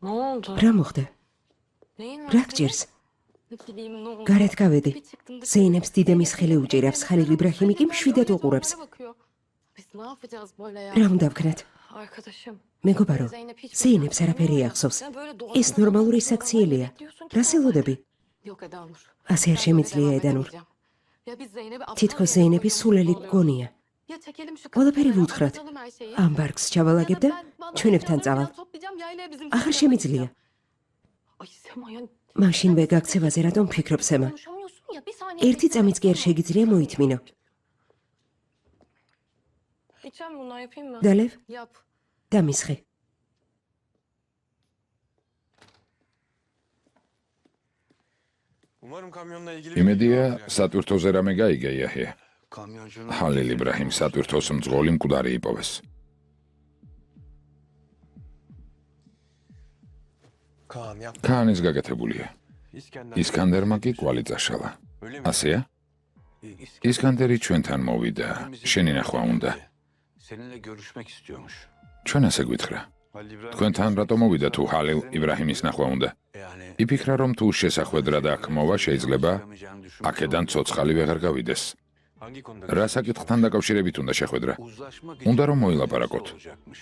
Ne oldu? რა მოხდა? Neyin var რა senin? გჭირს? Ne bileyim ne oldu? გარეთ გავედი. Bir çıktım dışarı. ზეინებს დიდემის ხელი უჭირავს, ხალილ იბრაჰიმი კი Kayınvalidem მშვიდად öylece უყურებს. onlara bakıyor. Biz ne yapacağız böyle ya? რა უნდა ვქნათ? Arkadaşım. მეგობარო, Zeynep hiç ზეინებს bilmem არაფერი ne ახსოვს. Ya böyle doğru ეს ნორმალური insanların საქციელია. bekliyorsun ki რა normalde. სელოდები? Yok Edanur. ასე არ Ben შემიძლია böyle devam ედანურ. edemeyeceğim. Ya biz Zeynep'i aptal თითქოს yerine ზეინები koyuyormuş სულელი gibi oluyoruz. გგონია. Ya çekelim şu ყველაფერი kızı ვუთხრათ. anlatalım her şeyi. ამ ბარგს Ya da ჩავალაგებ და ben bazı ჩვენებთან eşyalarımı წავალ. biraz toplayacağım, yaylaya bizim აღარ kızlarla შემიძლია. gideceğim. Ay Sema ya. მაშინვე გაქცევაზე რატომ ფიქრობ, სემა? Konuşamıyorsun ya, bir saniye ერთი bekle. წამიც კი არ შეგიძლია მოითმინო. İçeceğim bundan, yapayım mı? დალევ Yap. დამისხე. Umarım kamyonla ilgili იმედია სატვირთოზე რამე გაიგე იაჰია. kamyoncunun ჰალილ იბრაჰიმ სატვირთოს მძღოლი მკვდარი იპოვეს. Kaan yap. ქაანის გაკეთებულია. İskender. ისკანდერმა კი კვალი წაშალა. Öyle mi? ასეა? İskender ისკანდერი ჩვენთან მოვიდა. შენი ნახვა უნდა. seninle görüşmek istiyormuş. ჩვენ ასე გვითხრა. Halil İbrahim. თქვენთან რატო მოვიდა თუ ჰალილ იბრაჰიმის ნახვა უნდა? Yani იფიქრა რომ თუ შესახვედრად აქ მოვა შეიძლება yapamayacağını düşünmüyor. აქედან ცოცხალი ვეღარ გავიდეს. Hangi konuda? რა საკითხთან დაკავშირებით უნდა შეხვედრა? Uzlaşma უნდა რომ geçirmesi მოილაპარაკოთ. olacakmış.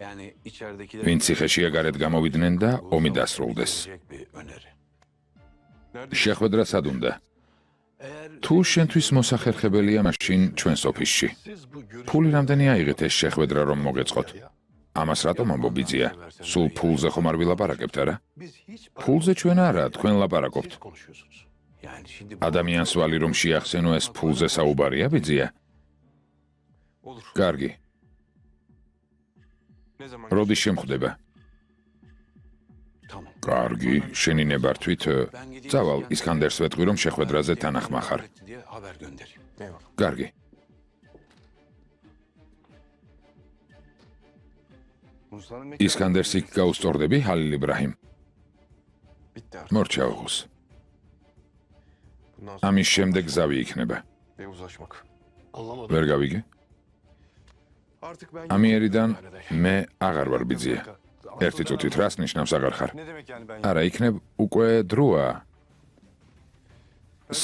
Yani içeridekiler ვინც ციხეშია გარეთ გამოვიდნენ და ომი დასრულდეს. bir öneri. შეხვედრა სად უნდა? Eğer თუ შენთვის მოსახერხებელია, მაშინ ჩვენს ოფისში. siz bu ფული რამდენი აიღეთ ეს შეხვედრა რომ მოგეწყოთ? ამას რატომ ამბობიძია? სულ ფულზე ხომ არ ვილაპარაკებთ არა? biz hiç ფულზე ჩვენ არა, თქვენ ლაპარაკობთ. siz konuşuyorsunuz. Yani şimdi bu ადამიანს ვალი რომ შეახსენო ეს ფულზე საუბარია ბიძია? olur. კარგი, Ne zaman? როდის შემხვდება? Tamam. კარგი, შენი ნებართვით წავალ ისკანდერს ვეტყვი რომ შეხვედრაზე თანახმა ხარ. diye haber göndereyim. Eyvallah. კარგი. Ruslan'ın ისკანდერს იქ გაუსწორდები, ჰალილ იბრაჰიმ? bitti artık. მორჩა ოღოს. Bundan sonra ამის შემდეგ გზავი იქნება. ve uzlaşmak. Anlamadım. ვერ გავიგე? Artık ben ამიერიდან მე აღარ ვარ ბიძია. ერთი წუთით რას ნიშნავს აღარ ხარ? Ne demek yani ben? არა, იქნებ უკვე დროა.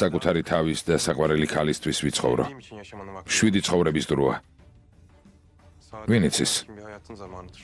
საკუთარი თავის და საყვარელი ქალისთვის ვიცხოვრო. Benim için yaşamanın vakti. 7 ცხოვრების დროა. Sadece Vinicius. bir hayatın zamanıdır.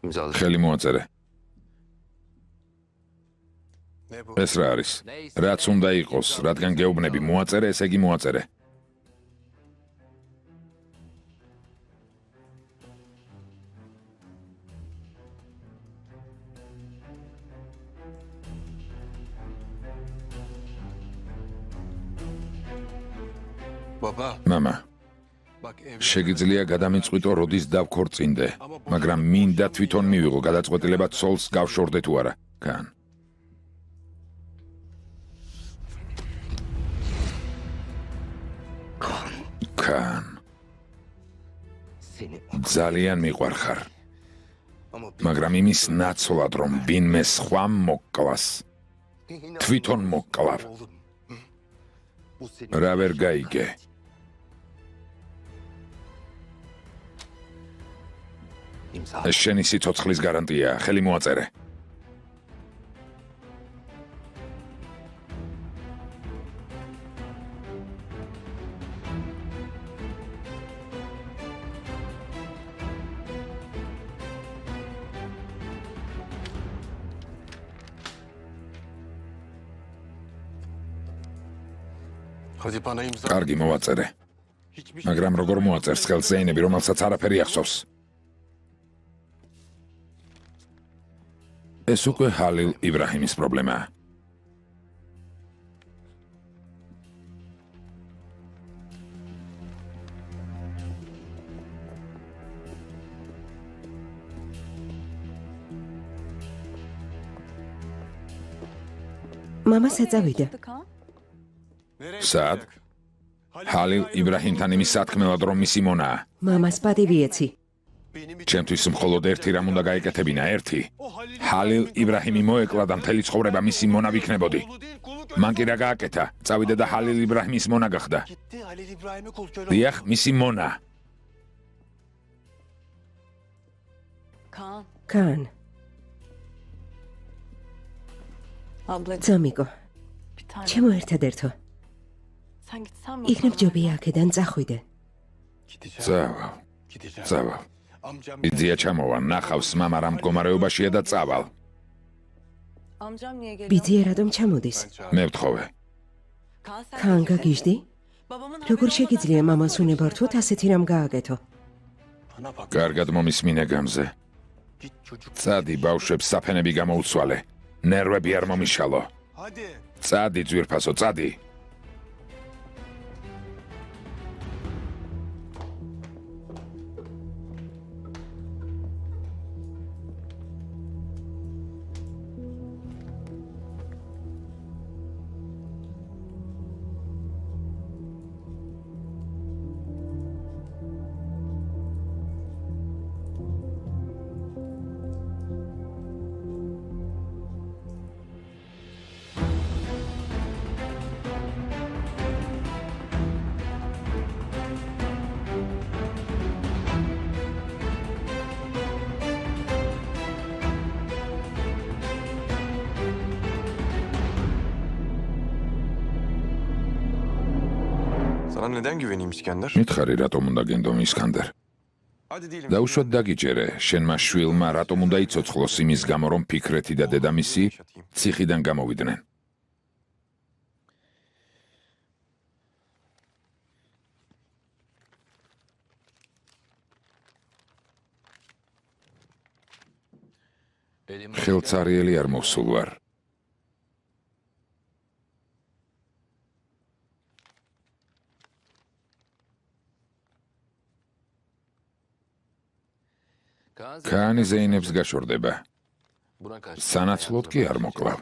İmzaladım. ხელი მოაწერე. Ne bu? ეს რა არის? რაც უნდა იყოს, რადგან გეუბნები მოაწერე, ესე იგი მოაწერე. Baba. მამა, Bak ev. შეგიძლია გადამიწყვიტო როდის დავქორწინდე, მაგრამ მინდა თვითონ მივიღო გადაწყვეტილება ცოლს გავშორდე თუ არა. კან. კან. ძალიან მიყვარხარ, Ama მაგრამ იმის ნაცვლად რომ ვინმე სხვა მოკლას, თვითონ მოკლავ. oğlum. Bu senin რა ვერ გაიგე? imza. ეს შენი სიცოცხლის გარანტია, ხელი მოაწერე. Hadi bana imza. კარგი, მოვაწერე. Hiçbir şey. მაგრამ როგორ მოაწერს ხელს ზეინები, რომელსაც არაფერი ახსოვს? ეს უკვე ჰალილ იბრაჰიმის პრობლემაა. მამას ეწევიდა. სად? ჰალილ იბრაჰიმთან იმის სათქმელად რომ მისი მონაა. მამას პატივი ეცი. ჩემთვის მხოლოდ ერთი რამ უნდა გაიკეთებინა, ერთი. ჰალილ იბრაჰიმი მოეკლა და მთელი ცხოვრება მისი მონა ვიქნებოდი. მან კი რა გააკეთა? წავიდა და ჰალილ იბრაჰიმის მონა გახდა. Gitti Halil İbrahim'e kul köle oldu. დიახ, მისი მონა. Kaan. კან, Abla ძამიკო, bir tane. ჩემო ერთადერთო. Sen gitsen mi? იქნებ ჯობია აქედან წახვიდე. Gideceğim. წავალ, Gideceğim. წავალ. Amcam იძია ჩამოვა, ნახავს მამა რა მდგომარეობაშია და წავალ. Amcam niye geliyor? ბიძია რატომ ჩამოდის? მე ვთხოვე. Kaan sen კან gitsene. გაგიჟდი? Babamın როგორ haberi შეგიძლია მამას უნებართვოთ ასეთი რამ გააკეთო? bana bak. კარგად მომისმინე გამზე. Git çocuk. წადი ბავშვებს საფენები გამოუცვალე. ნერვები არ მომიშალო. Hadi. წადი ძვირფასო, წადი. Sana neden güveneyim İskender? მითხარი რატომ უნდა გენდომ ისკანდერ? Hadi diyelim. დაუშვათ დაგიჯერე, შენმა შვილმა რატომ უნდა იცოცხლოს იმის გამო, რომ ფიქრეთი და დედამისი ციხიდან გამოვიდნენ. ხელწარიელი არ მოვსულ ვარ. ქაანი ზეინებს გაშორდება. სანაცვლოდ კი არ მოკლავ.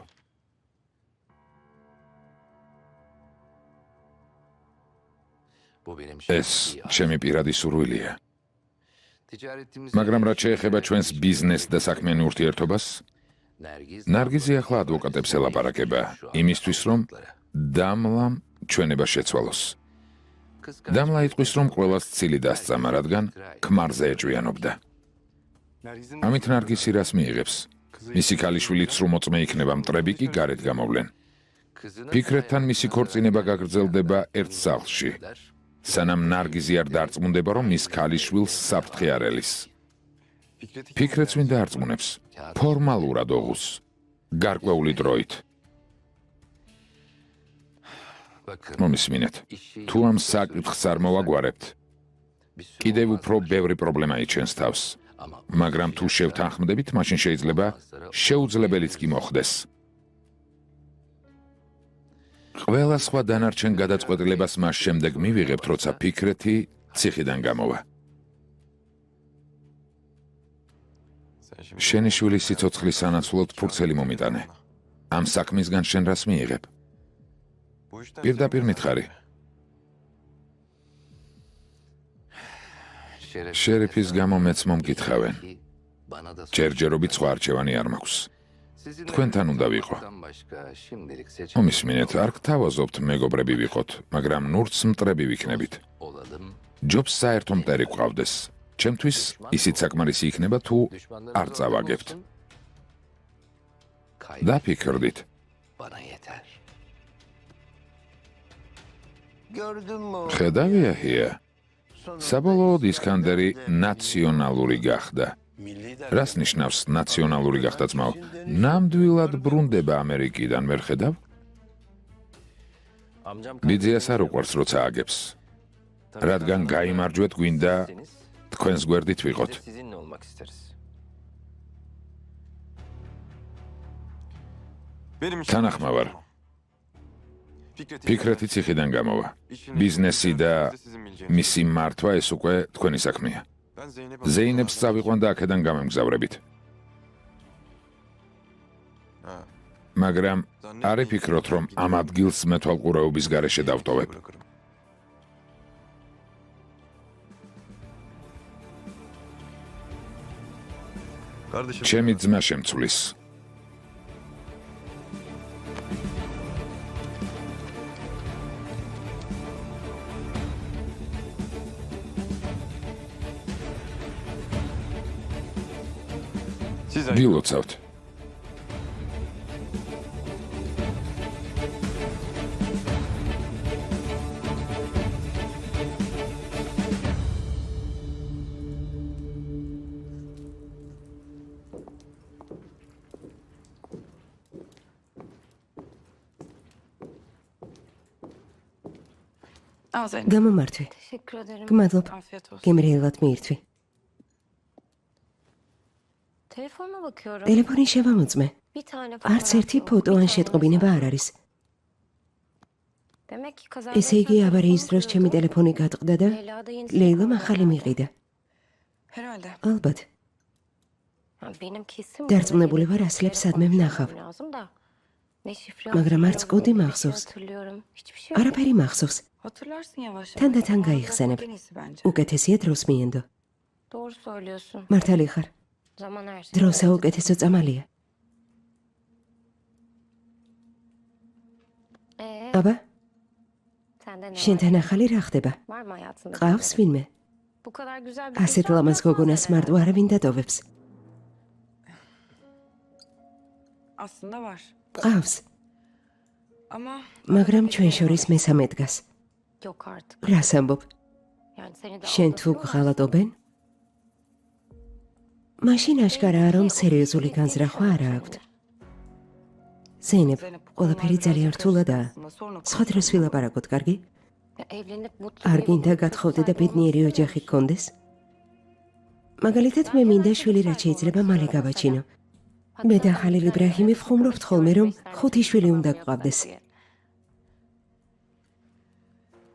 ეს ჩემი პირადი სურვილია. მაგრამ რაც შეეხება ჩვენს ბიზნეს და საქმიანი ურთიერთობას, ნარგიზი ახლა ადვოკატებს ელაპარაკება იმისთვის, რომ დამლამ ჩვენება შეცვალოს. დამლა იტყვის, რომ ყველას ცილი დასწამა, რადგან ქმარზე ეჭვიანობდა. ამით ნარგიზი რას მიიღებს? მისი ქალიშვილი ცრუმოწმე იქნება, მტრები კი გარეთ გამოვლენ. ფიქრეთთან მისი ქორწინება გაგრძელდება ერთ სახლში. სანამ ნარგიზი არ დარწმუნდება, რომ მის ქალიშვილს საფრთხე არ ელის. ფიქრეთს ვინ დაარწმუნებს? ფორმალურად ოღუს, გარკვეული დროით. მომისმინეთ, თუ ამ საკითხს არ მოვაგვარებთ, კიდევ უფრო ბევრი პრობლემა იჩენს თავს. მაგრამ თუ შევთანხმდებით, მაშინ შეიძლება შეუძლებელიც კი მოხდეს. ყველა სხვა დანარჩენ გადაწყვეტილებას მას შემდეგ მივიღებთ, როცა ფიქრეთი ციხიდან გამოვა. შენი შვილის სიცოცხლის სანაცვლოდ ფურცელი მომიტანე. ამ საქმისგან შენ რას მიიღებ? პირდაპირ მითხარი. შერიფის გამო მეც მომკითხავენ. ჯერჯერობით სხვა არჩევანი არ მაქვს. თქვენთან უნდა ვიყო. მომისმინეთ, არ გთავაზობთ მეგობრები ვიყოთ, მაგრამ ნურც მტრები ვიქნებით. ჯობს საერთო მტერი გვყავდეს. ჩემთვის ისიც საკმარისი იქნება, თუ არ წავაგებთ. დაფიქრდით. ხედავი აჰია. საბოლოოდ ისკანდერი ნაციონალური გახდა. რას ნიშნავს ნაციონალური გახდა ძმაო? ნამდვილად ბრუნდება ამერიკიდან, ვერ ხედავ? ბიძიას არ უყვარს, როცა აგებს. რადგან გაიმარჯვეთ, გვინდა თქვენს გვერდით ვიყოთ. თანახმა ვარ. ფიქრეთი ციხიდან გამოვა. ბიზნესი და მისი მართვა ეს უკვე თქვენი საქმეა. ზეინებს წავიყვან და აქედან გამემგზავრებით. მაგრამ არ იფიქროთ, რომ ამ ადგილს მეთვალყურეობის გარეშე დავტოვებ. ჩემი ძმა შემცვლის. ვილოცავთ. Al Zeynep. გამომართვე. Teşekkür ederim. გმადლობ. Afiyet olsun. გემრიელად მიირთვი. Telefonuma bakıyorum. ტელეფონი შევამოწმე. Bir tane არც ერთი fotoğraf yok, ფოტო bir ან tane შეტყობინება mesaj. არ არის. Demek ki kaza ესე იგი ავარიის დროს ჩემი ტელეფონი გატყდა და ლეილამ ახალი მიყიდა. Herhalde. ალბათ. Benim kesin დარწმუნებული ვარ, ასლებს სადმე ვნახავ. lazım da. Ne şifre მაგრამ არც hatırlıyorum, კოდი ne bir şey მახსოვს. hatırlıyorum. Hiçbir şey yok. არაფერი მახსოვს. Hatırlarsın yavaş yavaş. თანდათან Ama გაიხსენებ. en iyisi bence. უკეთესია დროს მიენდო. Doğru söylüyorsun. მართალი ხარ. Zaman her şey. დრო საუკეთესო წამალია. აბა, Sende ne var? შენთან ახალი რა ხდება? Var mı hayatında? ყავს ვინმე? Bu kadar güzel bir ასეთ insan ლამაზ yapmaz გოგონას herhalde. მარტო არავინ დატოვებს. Aslında var. ყავს, Ama მაგრამ ჩვენ შორის მესამე დგას. Yok artık. რას ამბობ? Yani seni de შენ თუ aldatıyorlar. ღალატობენ? მაშინ აშკარაა, რომ სერიოზული განზრახვა არ აქვთ. ზეინებ, ყველაფერი ძალიან რთულადაა. სხვა დროს ვილაპარაკოთ, კარგი? Ya evlenip mutlu არ bir გინდა evlilik გათხოვდე და sahibi ბედნიერი olmak ოჯახი გქონდეს? მაგალითად, მე მინდა შვილი რაც შეიძლება მალე გავაჩინო. მე და ხალილ იბრაჰიმი ვხუმრობთ ხოლმე, რომ 5 შვილი უნდა გყავდეს.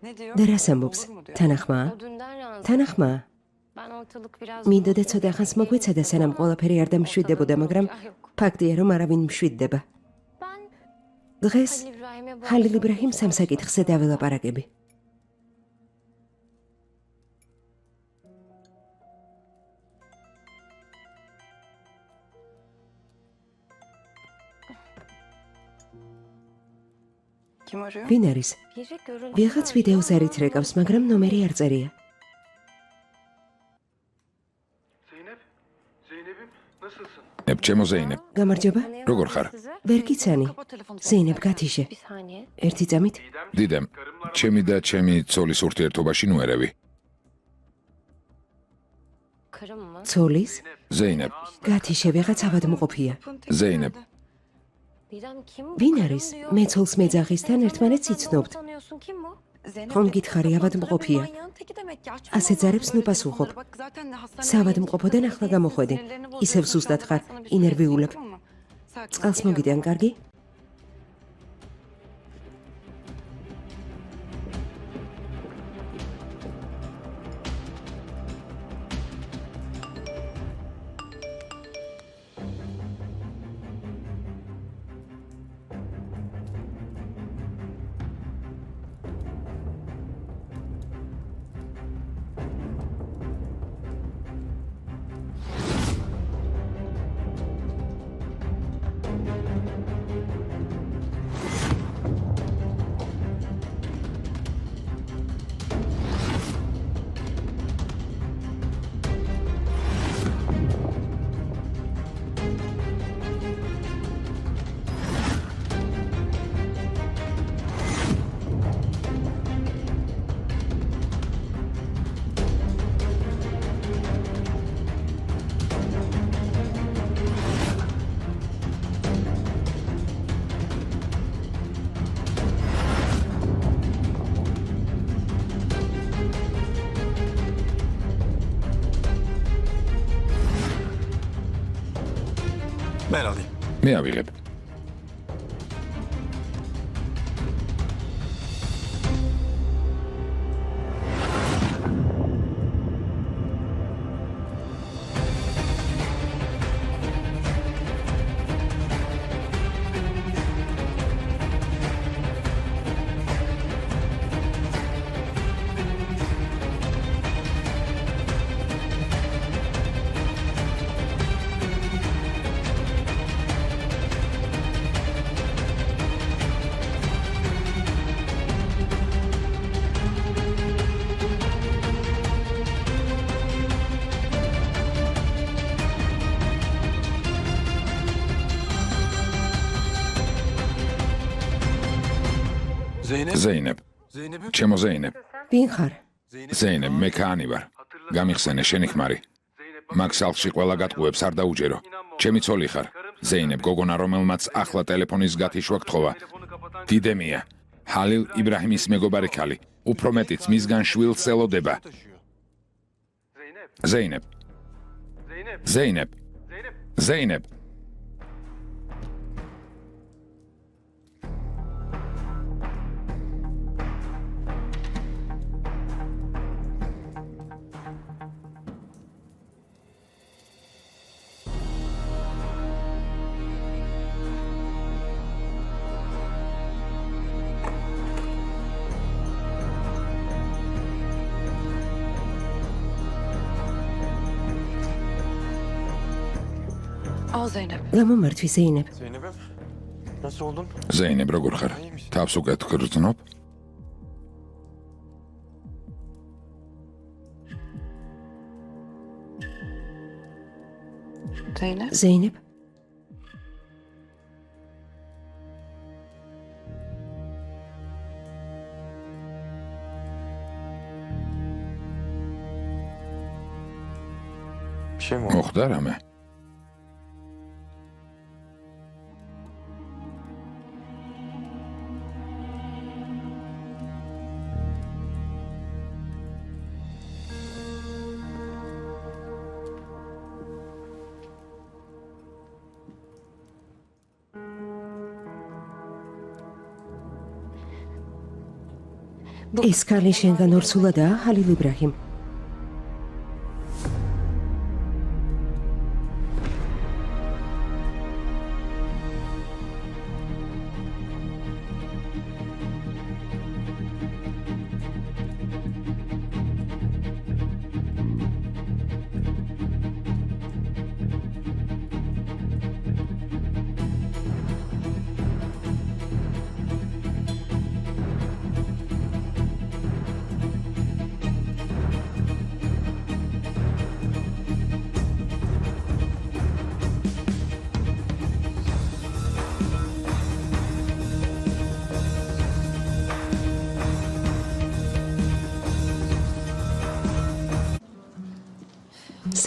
ne diyor? და რას ამბობს? Olur mu diyor? თანახმაა? O dünden razı. თანახმაა? Ben ortalık biraz მინდოდა ცოტა ხანს მოგვეცადა, სანამ ყველაფერი არ დამშვიდდებოდა, მაგრამ ფაქტია, რომ არავინ მშვიდდება. Ben დღეს Halil İbrahim'e bu ხალილ arada იბრაჰიმ çok სამსაკითხზე დაველაპარაკები. Kim arıyor? ვინ არის? Biri görüntü ვიღაც ვიდეოს არ ითრეკავს, მაგრამ ნომერი არ წერია. Zeynep. Zeynep'im nasılsın? ჩემო ზეინებ, გამარჯობა? როგორ ხარ? ვერ გიცანი. Kapat telefonu. ზეინებ გათიშე. Bir saniye. ერთი წამით დიდემ, ჩემი და ჩემი ცოლის ურთიერთობაში ნუერევი. Karım mı? ცოლის ზეინებ, გათიშე ვიღაც ავადმყოფია. ზეინებ, Didem kim bu? ვინ Karım არის? diyor. მე ცოლს მეძახისთან ერთმანეთს Sen de იცნობთ. onu tanıyorsun, kim bu? Zeynep ხომ de გითხარი kapat ავადმყოფია? telefonu, manyağın teki demek ya. Açma ასე Allah'ım ძარებს böyle ნუპასუხობ. telefonları. Bak zaten hastaneye საავადმყოფოდან gittik. ახლა გამოხვედი. Sinirlerini ისევ bozuyorsun. სუსტად Şu ხარ, anda ben sana bir ინერვიულებ. söyleyeyim, tamam mı? Sakin ol, წყალს geliyorum. მოგიდან, კარგი? Ben alayım. მე ავიღებ. ზეინებ, Zeynep'im. ჩემო ზეინებ, ვინ ხარ? ზეინებ, მე ქაანი ვარ. გამიხსენე შენი ხმარი. მაგ სახლში ყველა გატყუებს არ დაუჯერო. ჩემი ცოლი ხარ. ზეინებ, გოგონა რომელმაც ახლა ტელეფონის გათიშვა გთხოვა. დიდემია. ჰალილ იბრაჰიმის მეგობარი ქალი. უფრო მეტიც მისგან შვილს ელოდება. ზეინებ. ზეინებ. ზეინებ. Al Zeynep. გამომართვი ზეინებ. Zeynep'im. Nasıl oldun? ზეინებ, როგორ ხარ? თავს უკეთ გრძნობ? Zeynep. ზეინებ, Bir şey mi oldu? მოხდა რამე? ეს ქალი შენგან ორსულადაა, ჰალილ იბრაჰიმ.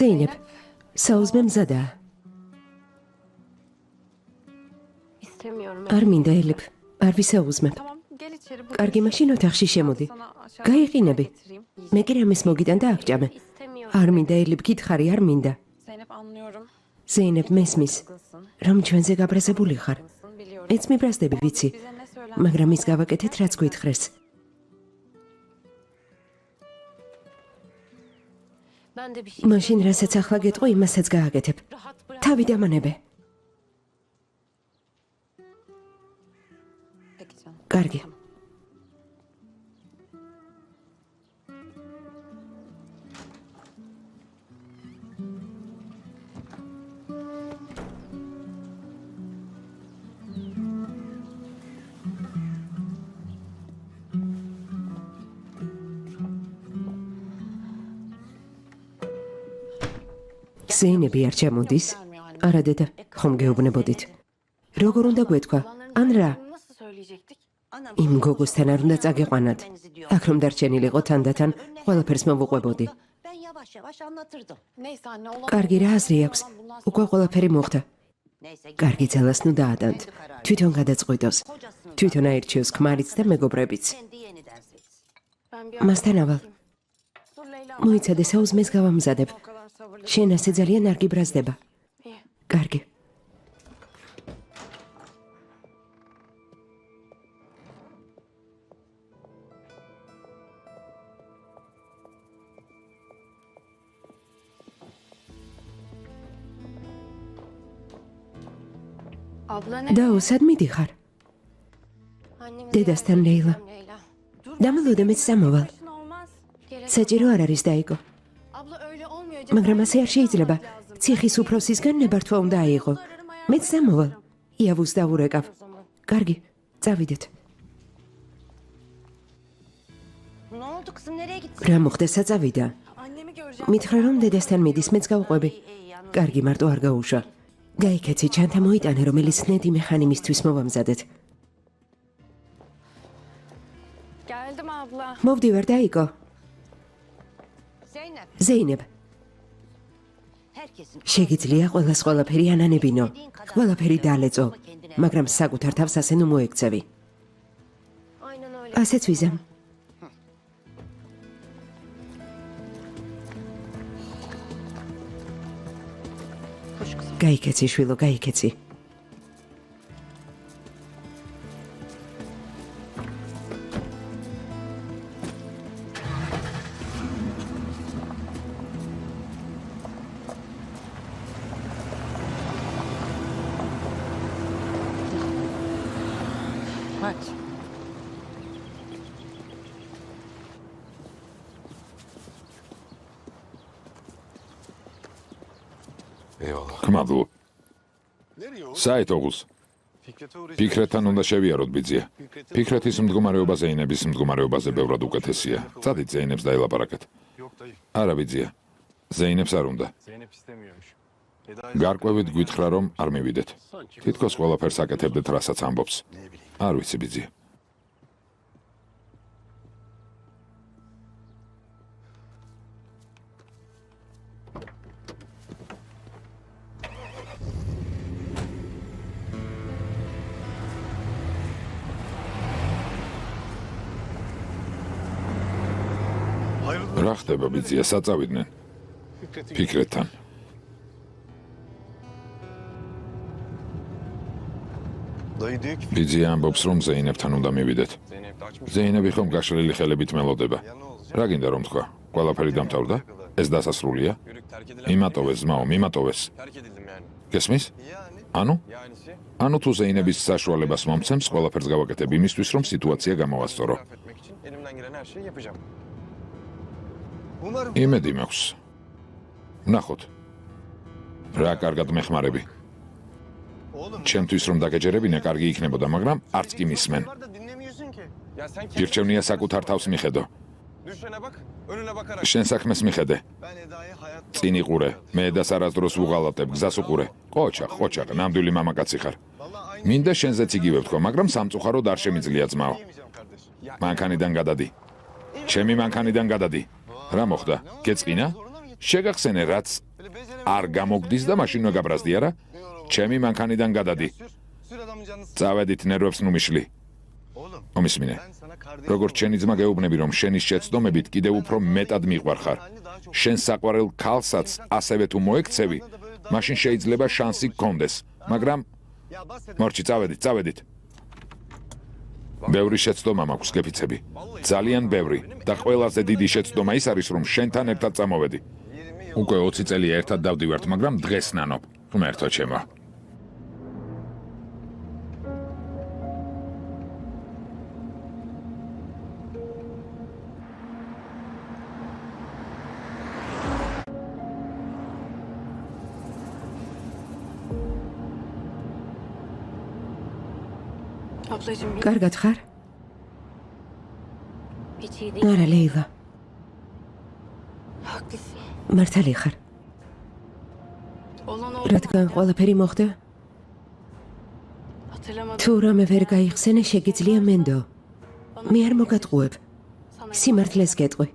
ზეინებ, საუზმე მზადაა. İstemiyorum. არ მინდა ელიფ, არ ვისაუზმებ. Tamam gel içeri. Bu კარგი, მაშინ ოთახში შემოდი. sana aşağı გაიყინები. getireyim. მე კი რამეს მოგიდან და აღჭამე. İstemiyorum. არ მინდა ელიფ, გითხარი, არ მინდა. Zeynep anlıyorum. ზეინებ, მესმის, Haklısın. რომ ჩვენზე გაბრაზებული ხარ. Haklısın biliyorum. მეც მიბრაზდები, ვიცი, Bize ne söylen? მაგრამ ის გავაკეთეთ, რაც გვითხრეს. Ben de bir şey მაშინ რასაც ახლა გეტყვი, იმასაც გააკეთებ. rahat bırak. თავი დამანებე. Peki canım. კარგი. ზეინები არ ჩამოდის? არა დედა, ხომ გეუბნებოდით. როგორ უნდა გვეთქვა? ან რა? Nasıl söyleyecektik? იმ გოგოსთან არ უნდა წაგიყვანათ. აქ რომ დარჩენილიყო თანდათან, ყველაფერს მოვუყვებოდი. Ben yavaş yavaş anlatırdım. Neyse anne olan. კარგი, რა აზრი აქვს? უკვე ყველაფერი მოხდა. Neyse კარგი, ძალას ნუ დაადანთ. თვითონ გადაწყვიტოს. kocasını თვითონ აირჩიოს ქმარიც და მეგობრებიც. kendi yeniden seçsin. Ben bir მასთან ავალ. Dur Leyla. მოიცადე საუზმეს გავამზადებ. O kadar sabırlı. შენ ასე ძალიან არ გიბრაზდება. İyi. კარგი. Abla ne? დაო, სად მიდიხარ? Annemin დედასთან ლეილა. Leyla. დამალოდე მეც სამოვალ. Başın olmaz. Gerek საჭირო არ არის დაიგო. Abla öyle olmuyor. მაგრამ ასე არ შეიძლება. ციხის უფროსისგან ნებართვა უნდა აიღო. მეც სამოვალ. იავუს დავურეკავ. o zaman. კარგი, წავიდეთ. Ne oldu kızım nereye gitsin? რა მოხდა საწავიდა? Annemi göreceğim. მითხრა რომ დედასთან მიდის, მეც გავყვები. კარგი, მარტო არ გაუშვა. გაიქეცი ჩანთა მოიტანე, რომელიც ნედი მეხანიმისთვის მოვამზადეთ. Geldim abla. მოვდივარ დაიგო. Zeynep, ზეინებ, herkesin შეგიძლია ყველას ყველაფერი ანანებინო. ყველაფერი დალეწო, მაგრამ საკუთარ თავს ასე ნუ მოექცევი. Aynen öyle. ასეც ვიზამ. kuş kızım. გაიქეცი შვილო, გაიქეცი. Hadi. Eyvallah. ხმადლო. Nereye o? საით ოღუს? Fikret'e uğrayacağım. ფიქრეთთან უნდა შევიაროთ ბიძია. ფიქრეთის მდგომარეობა ზეინების მდგომარეობაზე ბევრად უკეთესია. წადით ზეინებს დაელაპარაკეთ. Yok dayı. არა ბიძია. ზეინებს არ უნდა. Zeynep istemiyormuş. Eda გარკვევით გვითხრა რომ არ მივიდეთ. თითქოს ყველაფერს აკეთებდეთ, რასაც ამბობს. Ne bileyim. არ ვიცი ბიძია. Hayırdır? რა ხდება ბიძია, საწავიდნენ Fikret'in ფიქრეთთან. dayı diyor ki ბიძია ამბობს რომ ზეინებთან უნდა მივიდეთ. Zeynep de açmış. ზეინები ხომ გაშლილი ხელებით მელოდება. Ya ne olacak? რა გინდა რომ თქვა? ყველაფერი დამთავრდა? ეს დასასრულია? Yürük terk edilen. მიმატოვეს ზმაო, მიმატოვეს. Terk edildim yani. გესმის? Yani. ანუ? Yanisi. ანუ თუ ზეინების საშუალებას მომცემს, ყველაფერს გავაკეთებ იმისთვის, რომ სიტუაცია გამოვასწორო. İtiraf etmek için elimden gelen her şeyi yapacağım. Umarım. იმედი მაქვს. ნახოთ. რა კარგად მეხმარები. Oğlum. ჩემთვის რომ დაგეჯერებინა, კარგი იქნებოდა, მაგრამ არც კი მისმენ. Var da dinlemiyorsun ki. Ya sen გირჩევნია საკუთარ თავს მიხედო. Düşene bak. Önüne bakarak. შენ საქმეს მიხედე. Ben Eda'yı hayatta. წინ იყურე. მე და სარასდროს ვუღალატებ, გზას უყურე. ყოჩა, ნამდვილი მამაკაცი ხარ. Vallahi aynı მინდა შენზეც იგივე ვთქვა, მაგრამ სამწუხაროდ არ შემიძლია ძმაო. diyemeyeceğim kardeş. Ya მანქანიდან გადადი. ჩემი მანქანიდან გადადი. რა მოხდა? გეწყინა? შეგახსენე რაც böyle beceremem. არ გამოგდის და მაშინ მოგაბრაზდი არა? ჩემი მანქანიდან გადადი. Sür adamın canını sık. წავედით ნერვებს ნუ მიშლი. Oğlum. მომისმინე. Ben sana kardeş. როგორც შენი ძმა გეუბნები რომ შენი შეცდომებით კიდევ უფრო მეტად მიყვარ ხარ. შენ საყვარელ ქალსაც ასევე თუ მოექცევი, მაშინ შეიძლება შანსი გქონდეს. მაგრამ Ya bas et. მორჩი წავედით. ბევრი შეცდომა მაქვს გეფიცები. ძალიან ბევრი და ყველაზე დიდი შეცდომა ის არის რომ შენთან ერთად წამოვედი. 20 yıl. უკვე 20 წელი ერთად დავდივართ, მაგრამ დღეს ნანობ. ღმერთო ჩემო. Ablacığım bir კარგად ხარ? Hiç iyi değil. არა, ლეილა, haklısın. მართალი ხარ. Olan oldu. რადგან ყველაფერი მოხდა? Hatırlamadım. თუ რამე ვერ გაიხსენე, შეგიძლია მენდო. მე არ მოგატყუებ. Sana სიმართლეს გეტყვი.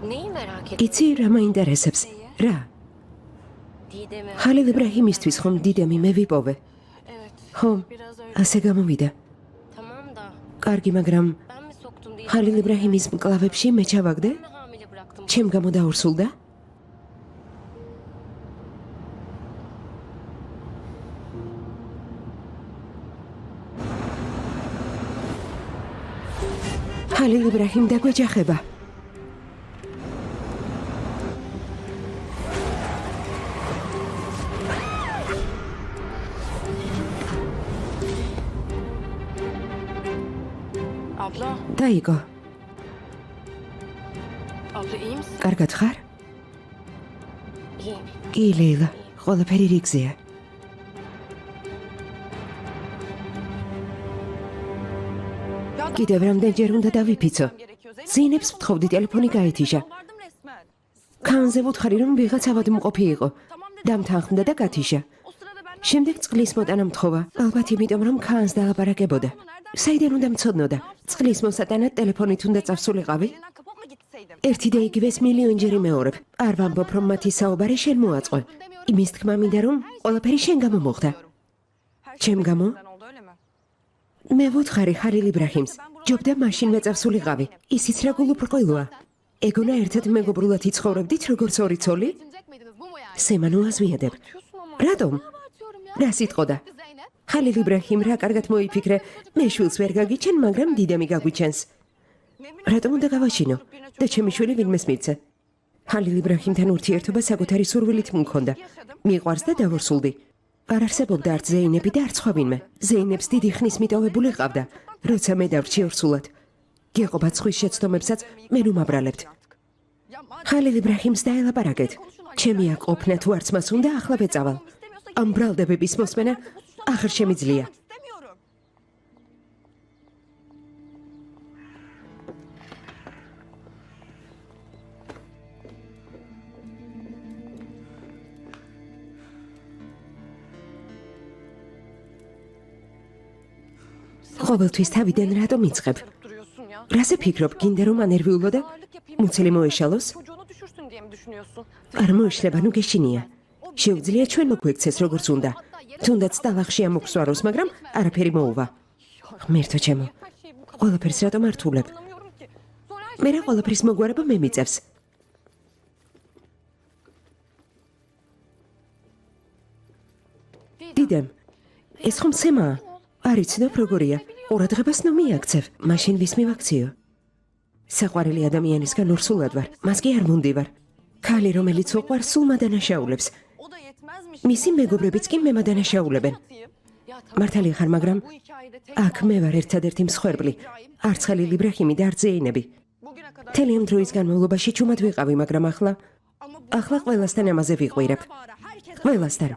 Neyi merak ediyorsun? იცი რა მაინტერესებს? რა? Didem'i. ხალილ იბრაჰიმისთვის ხომ დიდემი მე ვიპოვე? Evet. ხომ? Biraz öyle. ასე გამოვიდა. Tamam da კარგი, მაგრამ ben mi soktum diye. ხალილ იბრაჰიმის მკლავებში მე ჩავაგდე? Ben mi hamile bıraktım? ჩემ გამო დაურსულდა? ხალილ იბრაჰიმ დაგვეჯახება. Abla. დაიგო, Abla iyi misin? კარგად ხარ? İyiyim. კი, ლეილა, ყველაფერი რიგზეა. კიდევ რამდენჯერ უნდა დავიფიცო? ზეინებს ვთხოვდი, ტელეფონი გაეთიშა. Vardım resmen. ქანზე ვუთხარი, რომ ვიღაც ავადმყოფი იყო. დამთანხმდა და გათიშა. O sırada ben შემდეგ წყლის მოტანა მთხოვა, ალბათ იმიტომ რომ ქაანს დაალაპარაკებოდა. საიდან უნდა მცოდნოდა? წყლის მოსატანად ტელეფონით უნდა წავსულიყავი? Elinden kapıp mı gitseydim? ერთი და იგივეს მილიონჯერ იმეორებ. არ ვამბობ რომ მათი საუბარი შენ მოაწყვე. იმის თქმა მინდა რომ ყველაფერი შენ გამო მოხდა. Her Çem gamo? Sen oldu öyle mi? მე ვუთხარი ხალილ იბრაჰიმს. ჯობდა მაშინვე წავსულიყავი. ისიც რა გულუბრყვილოა. ეგონა ერთად მეგობრულად იცხოვრებდით როგორც ორი ცოლი? სემანო აზვიადებ. რატომ? რა სიტყოდა? ხალილ იბრაჰიმ რა კარგად მოიფიქრე. მე შვილს ვერ გაგიჩენ, მაგრამ დიდემი გაგვიჩენს. რატომ უნდა გავაჩინო? და ჩემი შვილი ვინმეს მივცე? ხალილ იბრაჰიმთან ურთიერთობა საკუთარი სურვილით მქონდა. მიყვარს და დავორსულდი. არ არსებობდა არც ზეინები და არც სხვა ვინმე. ზეინებს დიდი ხნის მიტოვებული ყავდა, როცა მე დავრჩი ორსულად. გეყობა ცხვის შეცდომებსაც მე ნუმაბრალებთ. ხალილ იბრაჰიმს დაელაპარაკეთ. ჩემი აქ ყოფნა თუ არც მას უნდა ახლა ვეწავალ. ამ ბრალდებების მოსმენა აღარ შემიძლია. İstemiyorum. ყოველთვის თავიდან რატომ იწყებ? Duruyorsun ya. რაზე ფიქრობ? გინდა რომ ანერვიულო და Ağırlık yapayım. მუცელი მოეშალოს? Çocuğunu düşürsün diye mi düşünüyorsun? არ მოეშლება, ნუ გეშინია. შეუძლია ჩვენ მოგვექცეს როგორც უნდა. თუნდაც ტალახში ამოგსვაროს, მაგრამ არაფერი მოუვა. ღმერთო ჩემო, Her şey bu kadar. ყველაფერს რატომ არ თულებ? Anlamıyorum ki. Sonra her მე რა ყველაფრის მოგვარება მე მიწევს. დიდემ, ეს ხომ სემაა? არ იცნობ როგორია. ყურადღებას ნუ მიაქცევ, მაშინ ვის მივაქციო? საყვარელი ადამიანისგან ორსულად ვარ, მას კი არ მუნდივარ. ქალი რომელიც უყვარს სულ მადანაშაულებს. o da yetmezmiş. მისი მეგობრებიც კი მე მადანაშაულებენ. Atayım. Ya tamam. მართალი ხარ, მაგრამ Bu hikayede tek აქ მე ვარ ერთადერთი მსხვერპლი. არც ხალილ იბრაჰიმი და არც ზეინები. bugüne kadar მთელი ამ დროის განმავლობაში ჩუმად ვიყავი, მაგრამ ახლა ama bu ახლა ყველასთან ამაზე ვიყვირებ. bağıra herkes ყველასთან.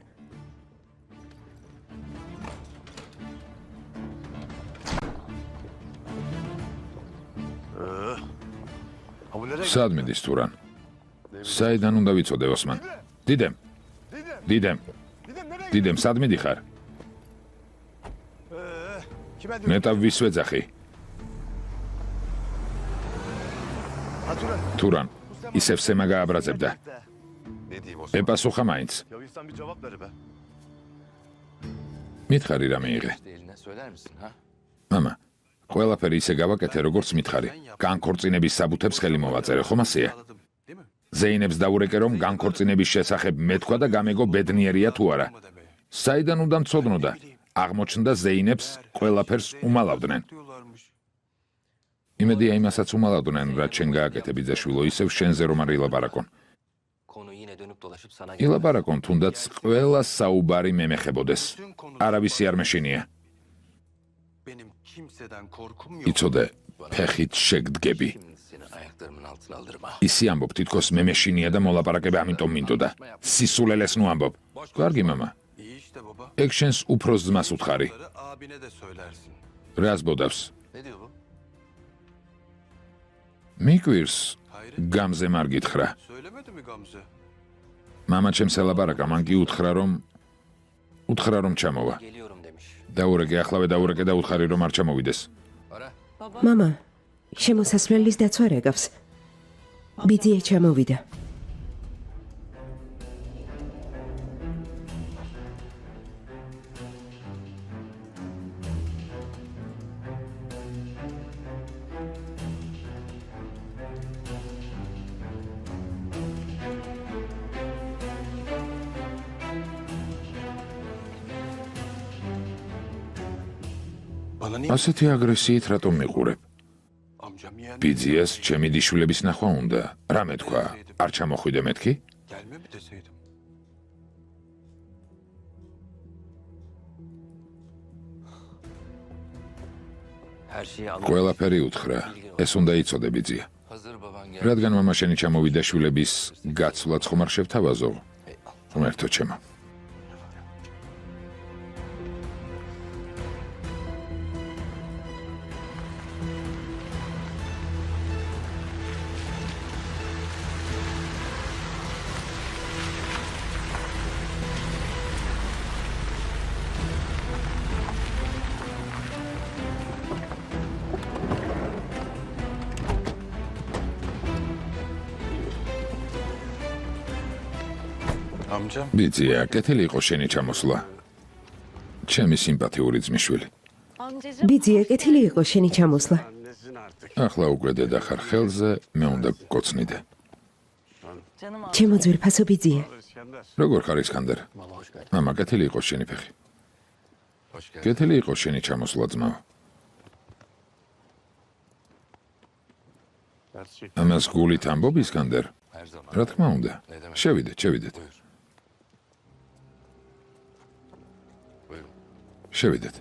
სად მიდის თურან? საიდან უნდა ვიცოდე ოსმან? დიდემ, დიდემ, დიდემ, სად მიდიხარ? Kime diyor? ნეტავ ვის ვეძახი? Haturan. თურან, ისევ სემა გააბრაზებდა. Ne diyeyim o zaman? ეპასუხა მაინც. Ya insan bir cevap ver be. მითხარი რა მიიღე? Eline söyler misin ha? მამა, ყველაფერი ისე გავაკეთე, როგორც მითხარი. განქორწინების საბუთებს ხელი მოვაწერე, ხომ ასეა? Anladım, değil mi? ზეინებს დაურეკე, რომ განქორწინების შესახებ მეთქვა და გამეგო ბედნიერია თუ არა. საიდან უნდა მცოდნოდა? აღმოჩნდა ზეინებს ყველაფერს უმალავდნენ. Diyorlarmış. იმედია იმასაც უმალავდნენ, რაც შენ გააკეთე ბიძაშვილო, ისევ შენზე რომ არ ილაპარაკონ. Konu yine dönüp dolaşıp sana ილაპარაკონ, თუნდაც ყველა საუბარი მემეხებოდეს. არავისი არ მეშინია. Benim kimseden korkum yok. იცოდე, ფეხით შეგდგები. Şimdi seni ayaklarımın altına alırım ha. ისი ამბობ, თითქოს მე მეშინია და მოლაპარაკება ამიტომ მინდოდა. სისულელეს ნუ ამბობ. კარგი მამა, İyi işte baba. ეგ შენს უფროს ძმას უთხარი. Bunları abine de söylersin. რას ბოდავს? Ne diyor bu? მიკვირს Hayır. გამზე მარ გითხრა. Söylemedi mi Gamze? მამა ჩემს ელაპარაკა, მან კი უთხრა რომ ჩამოვა. Geliyorum demiş. დაურეკე, ახლავე დაურეკე და უთხარი რომ არ ჩამოვიდეს. Ara. მამა, შემოსასვლელის დაცვა რეგავს. ბიძია ჩამოვიდა. Bana niye? ასეთი აგრესიით რატომ მიყურებ? Amcam yeğen. ბიძიას ჩემი დიშვილების ნახვა უნდა. რა მეთქვა? არ ჩამოხვიდე მეთქი? Gelme mi deseydim? Her şeyi anladım. ყველაფერი უთხრა. ეს უნდა იცოდე ბიძია. Hazır baban geldi. რადგან მამა შენი ჩამოვიდა შვილების გაცვლაც ხომ არ შევთავაზო? Hey, al. ღმერთო ჩემო. Amcam. ბიძია, კეთილი იყო შენი ჩამოსვლა. ჩემი სიმპათიური ძმისშვილი. ბიძია, კეთილი იყო შენი ჩამოსვლა. Annesin artık. ახლა უკვე დედა ხარ ხელზე, მე უნდა გკოცნიდე. ჩემო ძვირფასო ბიძია. İskender. როგორ ხარ ისკანდერ? Mama hoş geldin. მამა, კეთილი იყო შენი ფეხი. Hoş geldin. კეთილი იყო შენი çamosvla ძმაო. Gerçekten. ამას გულით ამბობ ისკანდერ? Her zaman. რა თქმა უნდა. შევიდეთ, შევიდეთ. Buyur. Buyurun. შევიდეთ.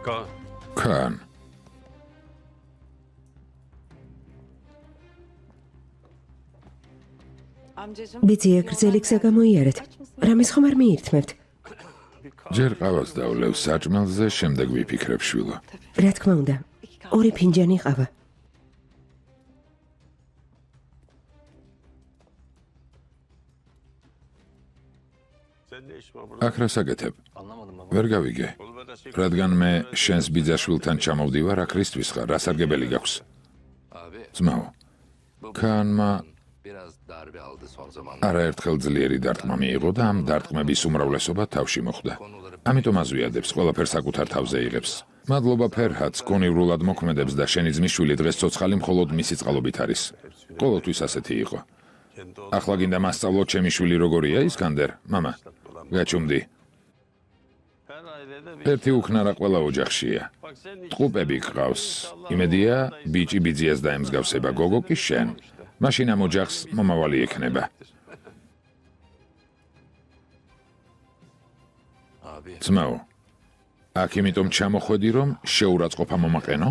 Kaan. ქან, ბიძია, გრძელი გზა გამოიარეთ. რამის ხომ არ მიირთმევთ? ჯერ ყავას დავლევ საჭმელზე, შემდეგ ვიფიქრებ შვილო. რა თქმა უნდა. 2 ფინჯანი ყავა. Sen ne iş var burada? აქ რა საკეთებ? Anlamadım baba. ვერ გავიგე. Kulübede şey. რადგან მე შენს ბიძაშვილთან ჩამოვდივარ, აქ რისთვის ხარ? რა სარგებელი გაქვს? Abi ძმაო, bu ქანმა biraz darbe aldı son zamanlarda. არაერთხელ ძლიერი დარტყმა მიიღო და ამ დარტყმების უმრავლესობა თავში მოხვდა. ამიტომ აზვიადებს, ყველაფერს საკუთარ თავზე იღებს. მადლობა ფერჰადს, კონივრულად მოქმედებს და შენი ძმისშვილი დღეს ცოცხალი მხოლოდ მისი წყალობით არის. ყოველთვის ასეთი იყო. Kendi oğlu. ახლა გინდა მასწავლო ჩემი შვილი როგორია, ისკანდერ? მამა, გაჩუმდი. Her ailede bir. ერთი უქნარა ყველა ოჯახშია. Bak sen hiç. ტყუპები გყავს. იმედია, ბიჭი ბიძიას დაემსგავსება, გოგო კი შენ. მაშინ ამ ოჯახს მომავალი ექნება. Abi ძმაო, აქ იმიტომ ჩამოხვედი, რომ შეურაცხყოფა მომაყენო?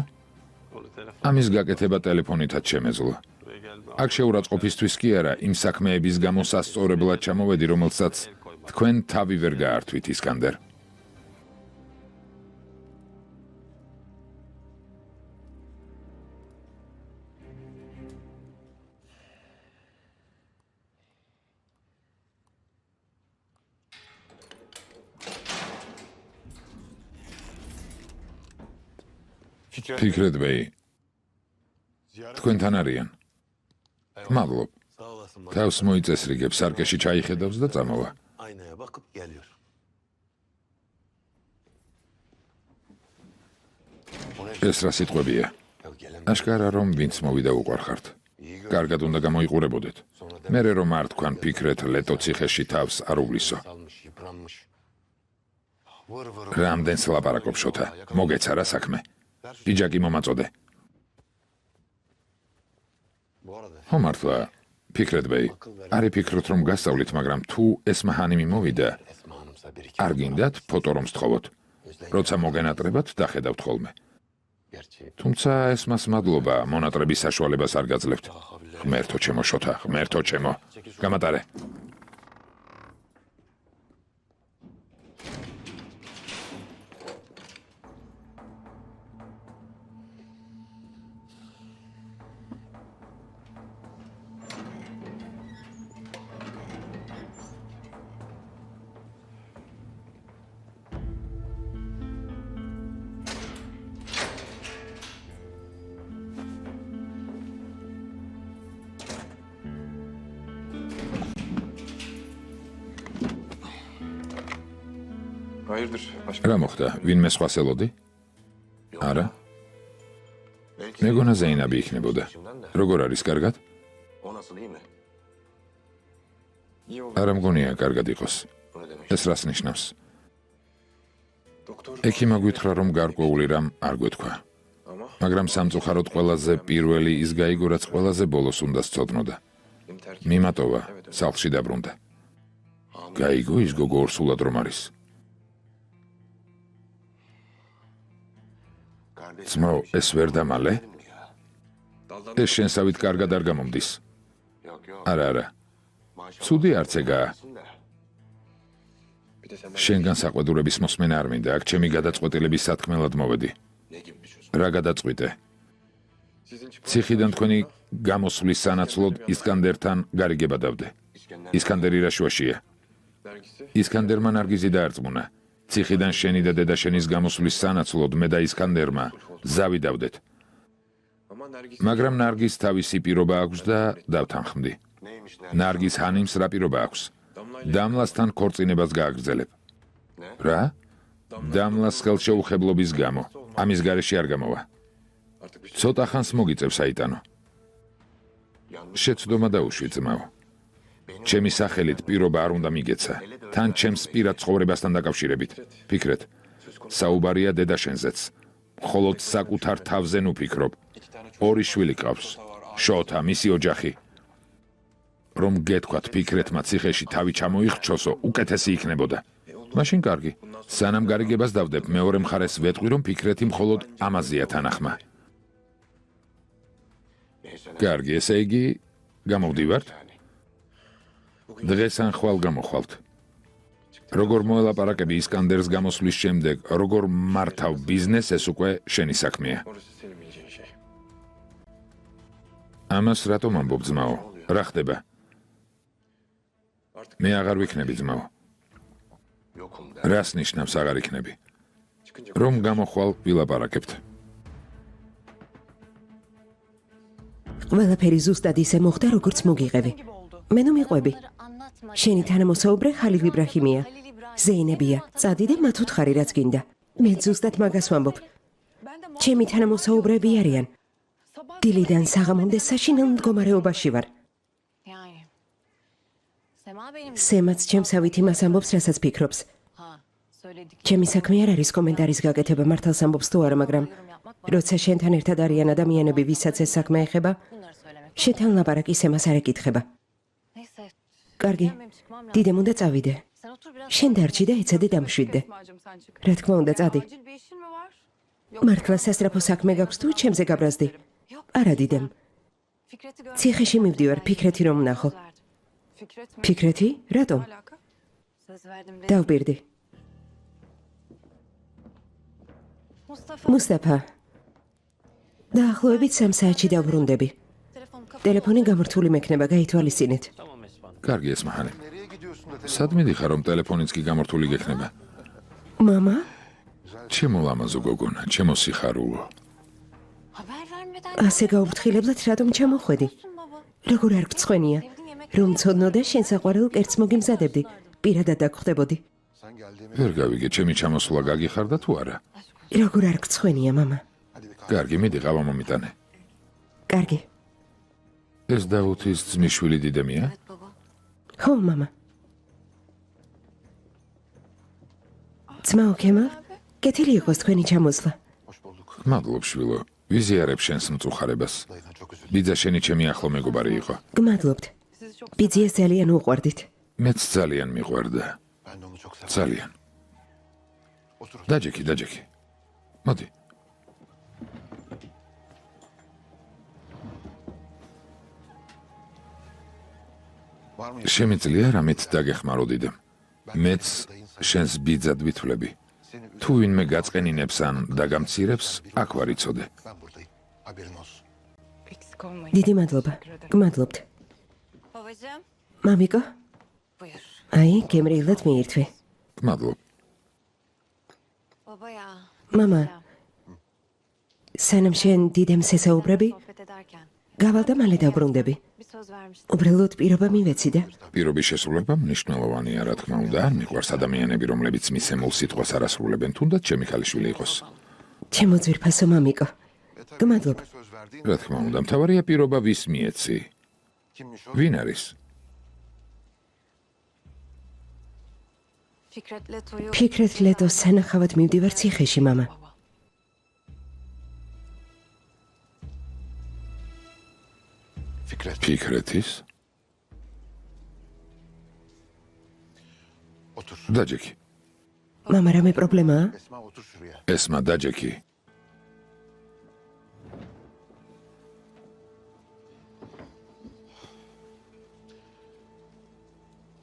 Onu telefon. ამის გაკეთება ტელეფონითაც შემეძლო. Buraya gelme. აქ შეურაცხყოფისთვის კი არა, იმ საქმეების გამო სასწორებლად ჩამოვედი, რომელსაც თქვენ თავი ვერ გაართვით, ისკანდერ. ფიქრეთ ბეი, Ziyaret. თქვენთან არიან. მადლობ. Sağ olasın baba. თავს მოიწესრიგებს, სარკეში ჩაიხედავს და წამოვა. Aynaya bakıp geliyor. O ne? ეს რა sitყვებია? Ya gelen აშკარა რომ ვინც მოვიდა უყარხართ. iyi gör. კარგად უნდა გამოიყურებოდეთ. მერე რომ არ თქვან ფიქრეთ ლეტო ციხეში თავს არ უვლისო. Salmış, yıpranmış. Vır vır. რამდენს ლაპარაკობ შოთა? მოგეცა რა საქმე? პიჯაკი მომაწოდე. Bu arada ხომართლა, ფიქრეთ ბეი, არ იფიქროთ რომ გასწავლით, მაგრამ თუ ეს მაჰანი მიმოვიდა, Esma Hanım'sa bir iki. არ გინდათ ფოტო რომ სწხოვოთ. როცა მოგენატრებათ, დახედავთ ხოლმე. Gerçi თუმცა ეს მას მადლობა, მონატრების საშუალებას არ გაძლევთ. ღმერთო ჩემო შოთა, ღმერთო ჩემო. გამატარე. Hayırdır? რა მოხდა? ვინმე სხვას ელოდი? არა. მეგონა ზეინაბი იქნებოდა. როგორ არის, კარგად? o nasıl iyi mi? İyi oldu. არა მგონია კარგად იყოს. Bu ne demek? ეს რას ნიშნავს? Doktor ექიმა გითხრა რომ გარკვეული რამ არ გვეთქვა. ama მაგრამ სამწუხაროდ ყველაზე პირველი ის გაიგო, რაც ყველაზე ბოლოს უნდა სწოდნოდა. benim terk მიმატოვა, სახლში დაბრუნდა. გაიგო ის გოგო ორსულად რომ არის. ძმაო, ეს ვერ დამალე? daldan ეს შენსავით კარგად არ გამომდის. Yok yok. არა, არა. Maşallah. ცუდი არც ეგაა. bir de sen შენგან საყვედურების მოსმენა არ მინდა. აქ ჩემი გადაწყვეტილების სათქმელად მოვედი. Ne gibi bir çözüm? რა გადაწყვიტე? Sizin çıplak ციხიდან თქვენი გამოსვლის სანაცვლოდ ისკანდერთან გარიგება დავდე. ისკანდერი რა შუაშია? dergisi. ისკანდერმა ნარგიზი დაარწმუნა. ციხიდან შენი და დედაშენის გამოსვლის სანაცვლოდ მე და ისკანდერმა ზავი დავდეთ. Ama Nergis მაგრამ ნარგის თავისი პირობა აქვს და დავთანხმდი. Neymiş ne? ნარგის ჰანიმს რა პირობა აქვს? დამლასთან ქორწინებას გააგრძელებ. რა? დამლას ხელშეუხებლობის გამო. ამის გარეშე არ გამოვა. artık bir şey ცოტა ხანს მოგიწევს აიტანო. Yanlış. შეცდომა დაუშვი ძმაო. ჩემი სახელით პირობა არ უნდა მიგეცა. თან ჩემს პირად ცხოვრებასთან დაკავშირებით. ფიქრეთ, საუბარია დედაშენზეც. მხოლოდ საკუთარ თავზე ნუ ფიქრობ. ორი შვილი ყავს. შოთა, მისი ოჯახი. რომ გეთქვათ ფიქრეთმა ციხეში თავი ჩამოიხრჩოსო, უკეთესი იქნებოდა. მაშინ კარგი. სანამ გარიგებას დავდებ, მეორე მხარეს ვეტყვი, რომ ფიქრეთი მხოლოდ ამაზეა თანახმა. Neyse ne. კარგი, ესე იგი, გამოვდივართ? დღეს ან ხვალ გამოხვალთ. როგორ მოელაპარაკები ისკანდერს გამოსვლის შემდეგ, როგორ მართავ ბიზნესს, ეს უკვე შენი საქმეა. orası senin bileceğin şey. ამას რატომ ამბობ ძმაო? რა ხდება? Artık მე აღარ ვიქნები ძმაო. Yokum der. რას ნიშნავს აღარ იქნები? çıkınca რომ გამოხვალ ვილაპარაკებთ. ყველაფერი ზუსტად ისე მოხდა, როგორც მოგიღები. gibi oldu. მე ნუ მიყვები. Bunları anlatma. შენი თანამოსაუბრე ხალილ იბრაჰიმია. ზეინებია. წადიდე მათ უთხარი რაც გინდა. მე ზუსტად მაგას ვამბობ. Ben de ჩემი თანამოსაუბრეები არიან. sabah დილიდან საღამომდე საშინელ მდგომარეობაში ვარ. Yani. Sema benim. სემაც ჩემსავით იმას ამბობს, რასაც ფიქრობს. Ha, söyledik. ჩემი საქმე არ არის კომენტარის გაკეთება, მართალს ამბობს თუ არა, მაგრამ როცა შენთან ერთად არიან ადამიანები, ვისაც ეს საქმე ეხება, Bunları söylemek. შენთან ლაპარაკი სემას არ ეკითხება. Neyse. კარგი, Benim çıkmam lazım. დიდემ უნდა წავიდე. Sen otur biraz. შენ დარჩი და ეცადე დამშვიდდე. Esma'cığım sen çık. რა თქმა უნდა, წადი. Acil bir işin mi var? მართლა სასწრაფო საქმე გაქვს თუ ჩემზე გაბრაზდი? არა დიდემ. Fikret'i gör. ციხეში მივდივარ, ფიქრეთი რომ ვნახო. Fikret mi? ფიქრეთი? რატომ? Alaka? Söz verdim. დავბირდი. Mustafa. მუსტაფა. დაახლოებით 3 საათში დავბრუნდები. Telefonu kapat. ტელეფონი გამრთული მექნება, გაითვალისწინეთ. კარგი ესმაჰანი. Nereye gidiyorsun da? სადმე დიხარ, რომ ტელეფონიც კი გამორთული გექნება? მამა? ჩემო ლამაზო გოგონა, ჩემო სიხარულო. Haber vermeden. ასე გაუფრთხილებლად რატომ ჩამოხვედი? baba. როგორ არ გწხვენია? რომ ცოდნოდე შენ საყვარელ კერძს მოგიმზადებდი. პირადად დაგხვდებოდი. Sen geldiğimi... ვერ გავიგე, ჩემი ჩამოსვლა გაგიხარდა თუ არა? როგორ არ გწხვენია, მამა? Hadi bir kahve. კარგი, მიდი ყავა მომიტანე. კარგი. ეს დავუთის ძმისშვილი დიდემია? Evet baba. ხო, მამა. ძმაო ქემალ, კეთილი იყოს თქვენი ჩამოსვლა. Hoş bulduk. მადლობ შვილო. ვიზიარებ შენს მწუხარებას. Dayına çok üzüldüm. ბიძა შენი ჩემი ახლო მეგობარი იყო. გმადლობთ. Sizi çok ბიძიას ძალიან უყვარდით. მეც ძალიან მიყვარდა. Ben de onu çok severim. ძალიან. Otur. დაჯექი, დაჯექი. მოდი. Var mı? შემიძლია რამით დაგეხმარო დიდემ. მეც შენს ბიძად ვითვლები. Seni თუ ვინმე გაწყენინებს ან დაგამცირებს, აქ ვარ იცოდე. ben buradayım. Haberin olsun. eksik olmayın. დიდი მადლობა. გმადლობთ. Babacığım. მამიკო, Buyur. აი, გემრიელად მიირთვე. მადლობ. Baba ya. მამა, სანამ შენ დიდემს ესაუბრები, Sohbet ederken გავალ და მალე დავბრუნდები. bir söz vermiştim. უბრალოდ პირობა მივეცი და პირობის შესრულება მნიშვნელოვანია, რა თქმა უნდა, არ მიყვარს ადამიანები, რომლებიც მისცემულ სიტყვას არ ასრულებენ, თუნდაც ჩემი ქალიშვილი იყოს. ჩემო ძვირფასო მამიკო. გმადლობა. Söz verdiğin რა თქმა უნდა, მთავარია პირობა ვის მიეცი. kimmiş o? ვინ არის? Fikret Leto'yu... ფიქრეთ ლეტოს სანახავად მივდივარ ციხეში, მამა. Baba. Fikret. ფიქრეთის? Otur. დაჯექი. მამა, რამე პრობლემაა? Esma otur şuraya. ესმა დაჯექი.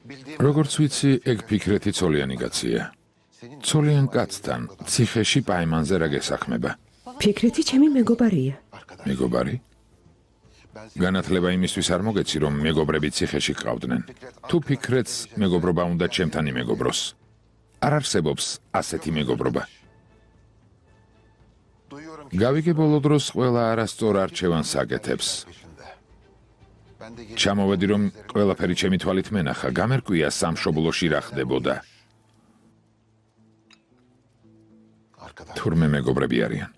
Bildiğim როგორც ვიცი, ეგ ფიქრეთი ცოლიანი კაცია. senin ცოლიან კაცთან ციხეში პაიმანზე რა გესახმება? Baba ფიქრეთი ჩემი მეგობარია. Arkadaş. მეგობარი? Ben seni განათლება იმისთვის არ მოგეცი, რომ მეგობრები ციხეში გყავდნენ. თუ ფიქრეთს მეგობრობა უნდა ჩემთან იმეგობროს. არ არსებობს ასეთი მეგობრობა. duyuyorum ki გავიგე ბოლო დროს ყველა არასწორ არჩევანს აკეთებს. peşinde. Ben de ჩამოვედი, რომ ყველაფერი ჩემი თვალით მენახა, გამერკვია სამშობლოში რა ხდებოდა. arkadaş. თურმე მეგობრები არიან.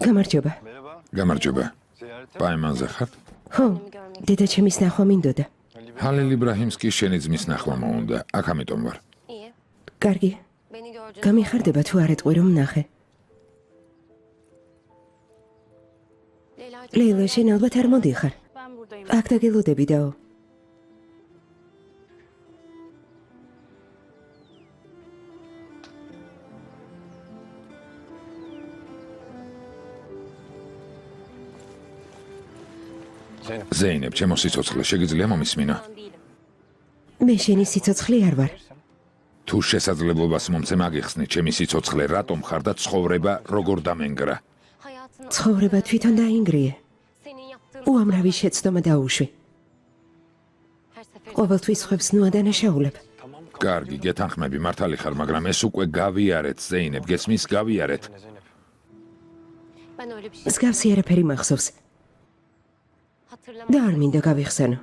გამარჯობა. Merhaba. გამარჯობა. Ziyarete პაემანზე ხართ? ხო, დედა ჩემის ნახვა მინდოდა. ჰალილ იბრაჰიმსკი შენი ძმის ნახვა მოუნდა. აქ ამიტომ ვარ. İyi. კარგი, Beni gördün. გამიხარდება თუ არ ეტყვი რომ ნახე. ლეილა, შენ ალბათ არ მოდიხარ. Ben buradayım. აქ დაგელოდები დაო. Zeynep. ზეინებ, ჩემო სიცოცხლე, შეგიძლია მომისმინა? Ben değilim. მე შენი სიცოცხლე არ ვარ. თუ შესაძლებლობას მომცე მაგიხსნი, ჩემი სიცოცხლე რატომ ხარ და ცხოვრება როგორ დამენგრა? Hayatını ცხოვრება თვითონ დაინგრიე. senin yaptığın უამრავი შეცდომა დაუშვი. her seferinde ყოველთვის ხვებს ნუა დანაშაულებ. კარგი, გეთანხმები, მართალი ხარ, მაგრამ ეს უკვე გავიარეთ, ზეინებ, გესმის, გავიარეთ. Zeynep. ben öyle bir şey მსგავსი არაფერი მახსოვს hatırlamam. და არ მინდა გავიხსენო.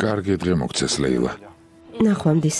კარგი დღე მოგცეს, ლეილა. ნახვამდის.